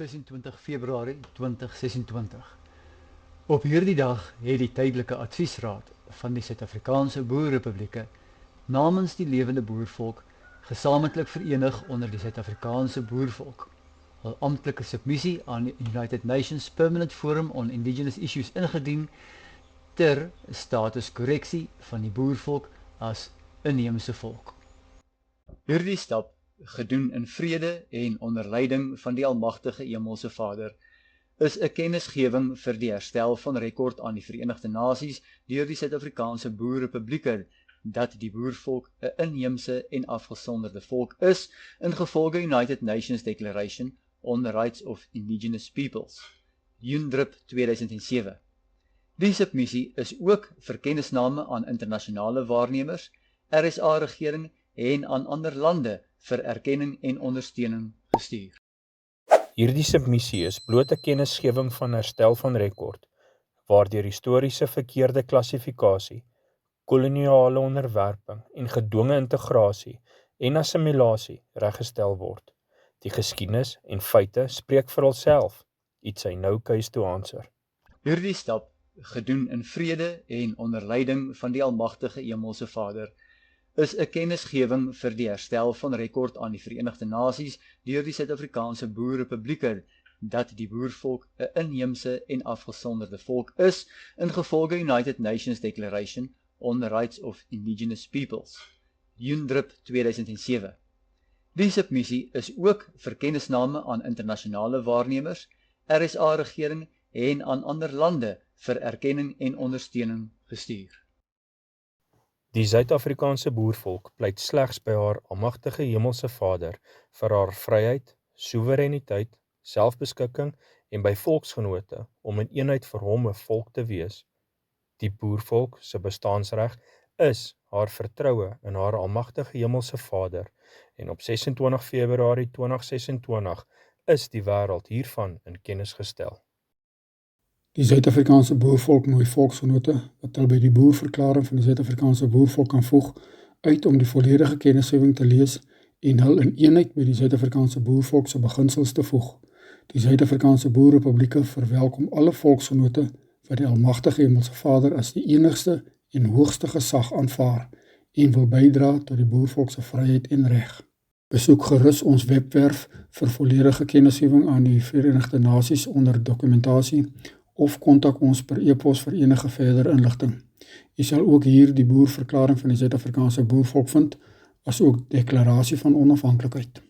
26 Februarie 2026. Op hierdie dag het die Tydelike Adviesraad van die Suid-Afrikaanse Boerrepublieke namens die lewende boervolk gesamentlik verenig onder die Suid-Afrikaanse boervolk hul amptelike submissie aan die United Nations Permanent Forum on Indigenous Issues ingedien ter statuskorreksie van die boervolk as inheemse volk. Hierdie stap, gedoen in vrede en onder leiding van die Almagtige Hemelse Vader, is 'n kennisgewing vir die herstel van rekord aan die Verenigde Nasies deur die Suid-Afrikaanse Boerrepublieke dat die boervolk 'n inheemse en afgesonderde volk is ingevolge United Nations Declaration on the Rights of Indigenous Peoples, UNDRIP 2007. Die submissie is ook vir kennisname aan internasionale waarnemers, RSA-regering en aan ander lande vir erkenning en ondersteuning gestuur. Hierdie submissie is bloot 'n kennisgewing van herstel van rekord, waardeur historiese verkeerde klassifikasie, koloniale onderwerping en gedwonge integrasie en assimilasie reggestel word. Die geskiedenis en feite spreek vir hulself, iets hy no case to answer. Hierdie stap, gedoen in vrede en onder leiding van die Almagtige Hemelse Vader, is 'n kennisgewing vir die herstel van rekord aan die Verenigde Nasies deur die Suid-Afrikaanse Boerrepublieke dat die boervolk 'n inheemse en afgesonderde volk is ingevolge United Nations Declaration on the Rights of Indigenous Peoples, UNDRIP 2007. Die submissie is ook vir kennisname aan internasionale waarnemers, RSA-regering en aan ander lande vir erkenning en ondersteuning gestuur. Die Suid-Afrikaanse boervolk pleit slegs by haar Almagtige Hemelse Vader vir haar vryheid, soewereiniteit, selfbeskikking en by volksgenote om in eenheid vir hom 'n volk te wees. Die boervolk se bestaansreg is haar vertroue in haar Almagtige Hemelse Vader en op 26 Februarie 2026 is die wêreld hiervan in kennis gestel. Die Suid-Afrikaanse boervolk nooi volksgenote wat hulle by die boerverklaring van die Suid-Afrikaanse boervolk kan voeg uit om die volledige kennisgewing te lees en hul in eenheid by die Suid-Afrikaanse boervolk se beginsels te voeg. Die Suid-Afrikaanse Boerrepublieke verwelkom alle volksgenote wat die Almagtige Hemelse Vader as die enigste en hoogste gesag aanvaar en wil bydra tot die boervolk se vryheid en reg. Besoek gerus ons webwerf vir volledige kennisgewing aan die Verenigde Nasies onder dokumentasie of kontak ons per e-pos vir enige verdere inligting. U sal ook hier die boerverklaring van die Suid-Afrikaanse boervolk vind, as ook deklarasie van onafhanklikheid.